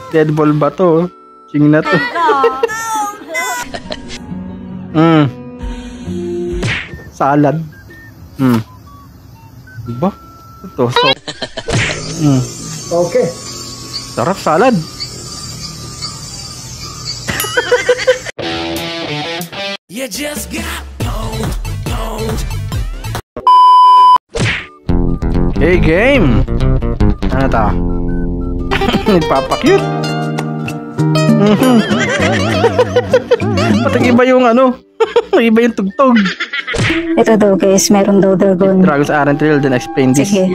Dead ball ba to? Ching na to. Salad. Diba? Ito. So. Okay. Sarap salad. You just got pwned. Hey game! Ano ta? Nagpapakute. Patag iba yung ano. Iba yung tugtog. Ito daw guys, meron daw dragon. Dragons aren't real, then explain this. Sige.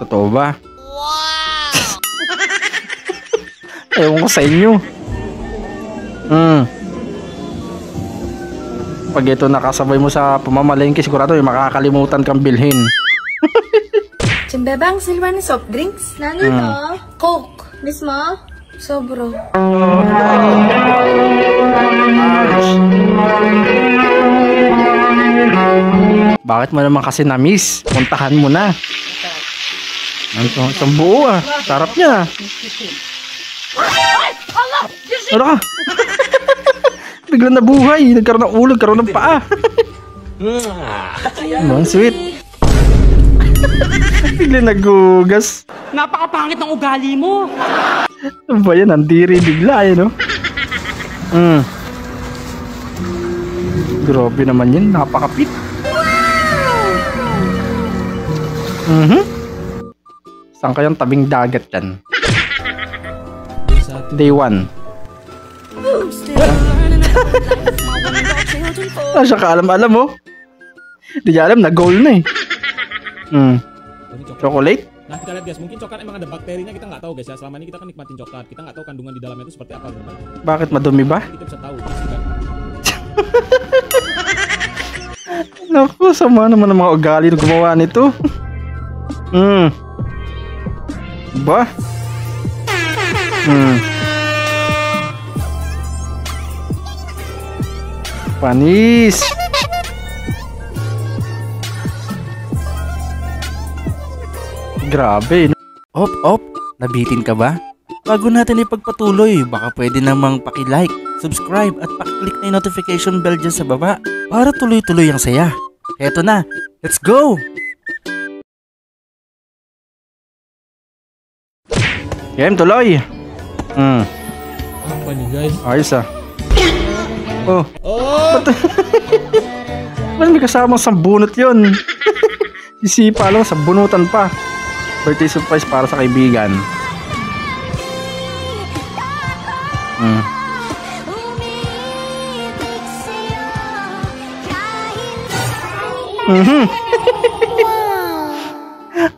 Totoo ba? Wow! Ewan ko sa inyo. Pag ito nakasabay mo sa pamamalengke, sigurado yung makakalimutan kang bilhin. Cimbebang, silver ni soft drinks? Nani to? Coke. Mismo? Sobro. Bakit mo naman kasi na-miss? Puntahan mo na. Isang buo ah. Sarap niya. Ano ka? Biglang nabuhay. Nagkaroon ng ulo, nagkaroon ng paa. Ang sweet. Biglang nagugas. Napakapangit ng ugali mo. Ano ba yan? Nandiri bigla eh, no? Grabe naman yan. Napakapit. Saan kayang tabing dagat yan? Day 1. Ah, siya ka alam mo. Di niya alam na goal na eh. Chocolate? Nah, kita lihat guys, mungkin coklat emang ada bakterinya, kita nggak tahu guys ya. Selama ini kita kan nikmatin coklat, kita nggak tahu kandungan di dalamnya itu seperti apa. Bakit madumi ba? Kita bisa tahu sih kan. Naku, sama naman ng mga ugali na gumawa nito. Ba? Panis. Grabe. Op, nabitin ka ba? Bago natin ipagpatuloy, baka pwede namang paki-like, subscribe at paki-click na yung notification bell dyan sa baba para tuloy-tuloy ang saya. Eto na, let's go! Game, tuloy! Apa nih guys? Ayos ah. Oh! Ba't may kasamang sambunot yun? Isipa lang, sambunutan pa. Birthday surprise para sa kaibigan.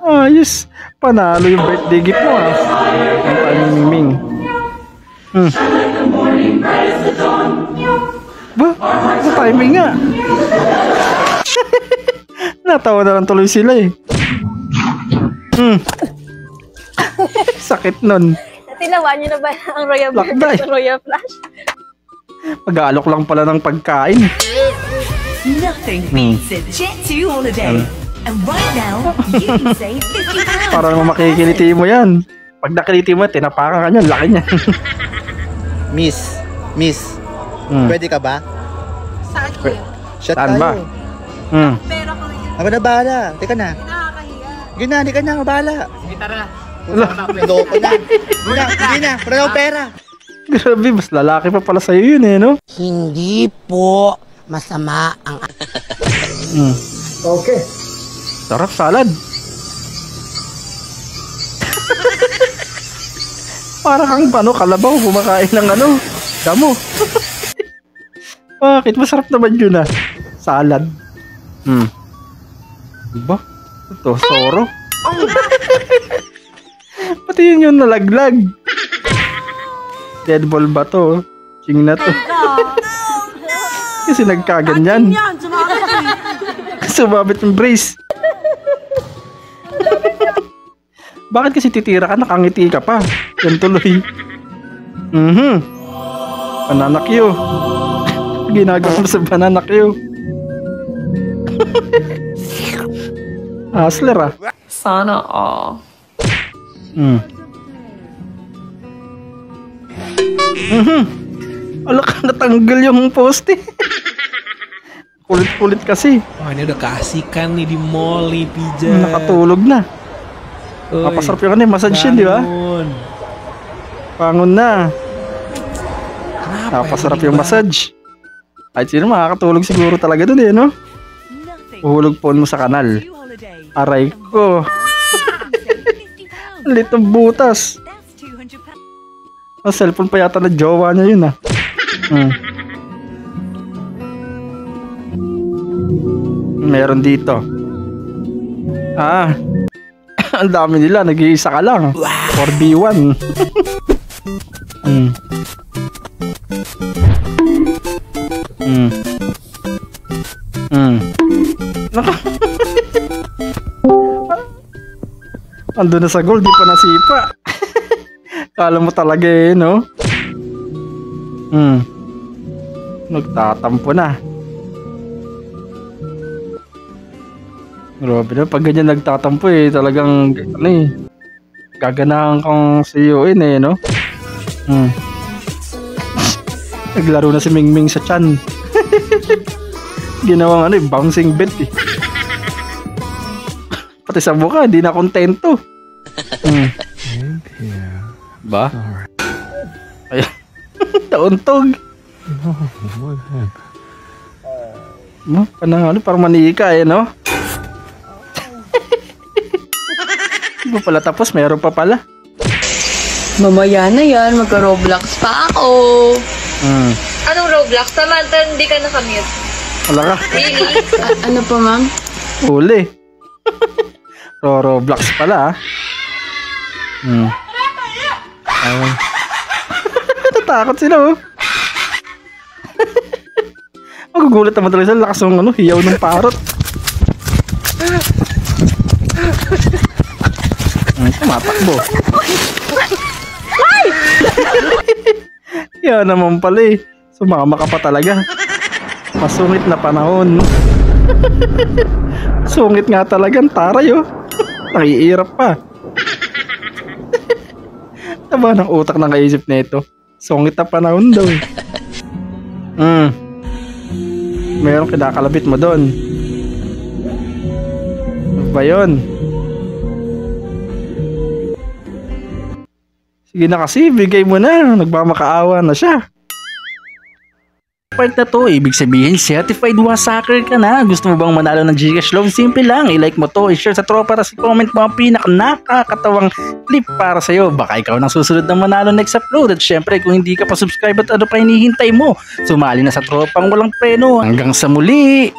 Ayos. Panalo yung birthday gift mo ah. Ang paniming. Ba? Sa timing nga. Natawa na lang tuloy sila eh. Sakit nun. Tinawa niyo na ba ang Royal Lakday. Royal Flash? Pag-aalok lang pala ng pagkain. Nothing beats a Jet2 holiday. And right now, you can save 50 pounds. Para makikiliti mo yan. Pag nakiliti mo, tinapakan ka niyan, laki niya. Miss, pwede ka ba? Saan ko? Shot Saan ba? Pero ko yun. Ako na bahala. Teka na. Nakakahiya. Hindi ka na, bahala. Sige, tara. Loko na. Hindi na. Wala akong pera. Grabe, mas lalaki pa pala sa'yo yun eh, no? Hindi po masama ang... Okay. Sarap salad. Para kang kalabaw kumakain ng damo. Bakit? Masarap naman yun ah. Salad. Diba? Ito, soro. Pati yun yung nalaglag. Dead ball ba to? Ching na to. Kasi nagkaganyan. Sumabit yung brace. Bakit kasi titira ka? Nakangiti ka pa. Yan tuloy. Banana Q. Ginagawa mo sa banana Q. Hustler ah. Sana all. Alak, natanggal yung poste. Kulit-kulit kasi. Wah, ini udah keasikan nih di mall nih, Pija. Nakatulog na. Uy, Napasarap yung ano, massage yun, di ba? bangun. Pangon na. Kenapa Napasarap ya, yung massage. Kahit sino makakatulog siguro talaga dun eh, no? Nothing Uhulog phone mo sa kanal. beats you holiday. Aray ko. You can save £50. Litong butas. That's £200. Ang cellphone pa yata na jowa niya yun ah. Meron dito. Ah. Ang dami nila. Nag-iisa ka lang. 4v1. Ando na sa goal, di pa nasipa. Kala mo talaga eh, no? Nagtatampo na. Grabe na, pag ganyan nagtatampo eh, talagang, ano eh, gaganahan kang CUin eh, no? Naglaro na si Mingming sa chan. Ginawang ano eh, bouncing bed eh. Pati sa mukha, di na kontento. Ba? Ay, tauntog. No, ano, parang manika eh, no? Di ba pala tapos, meron pa pala. Mamaya na yan, magka-Roblox pa ako. Anong Roblox? Samantha, hindi ka nakamute. Wala ka. Really? Ano pa, ma'am? Huli. Roblox pala ah. Natakot sila oh. Magugulat naman talaga sa lakas ng ano, hiyaw ng parot. Tumatakbo. Yan naman pala eh. Sumama ka pa talaga. Masungit na panahon. Sungit nga talaga ang taray oh. Naiirap pa. Taba ng utak ng kaisip na ito. Sungit na panahon daw. Meron kinakalabit mo doon. Ano ba yun? Sige na kasi, bigay mo na. Nagmamakaawa na siya. Part na to, ibig sabihin certified wasaker ka na. Gusto mo bang manalo ng Gcash Love? Simple lang, i-like mo to, i-share sa tropa, tapos i-comment mo ang nakakatawang clip para sa'yo. Baka ikaw nang susunod na manalo next upload. At syempre, kung hindi ka pa subscribe at ano pa hinihintay mo, sumali na sa tropang walang preno. Hanggang sa muli!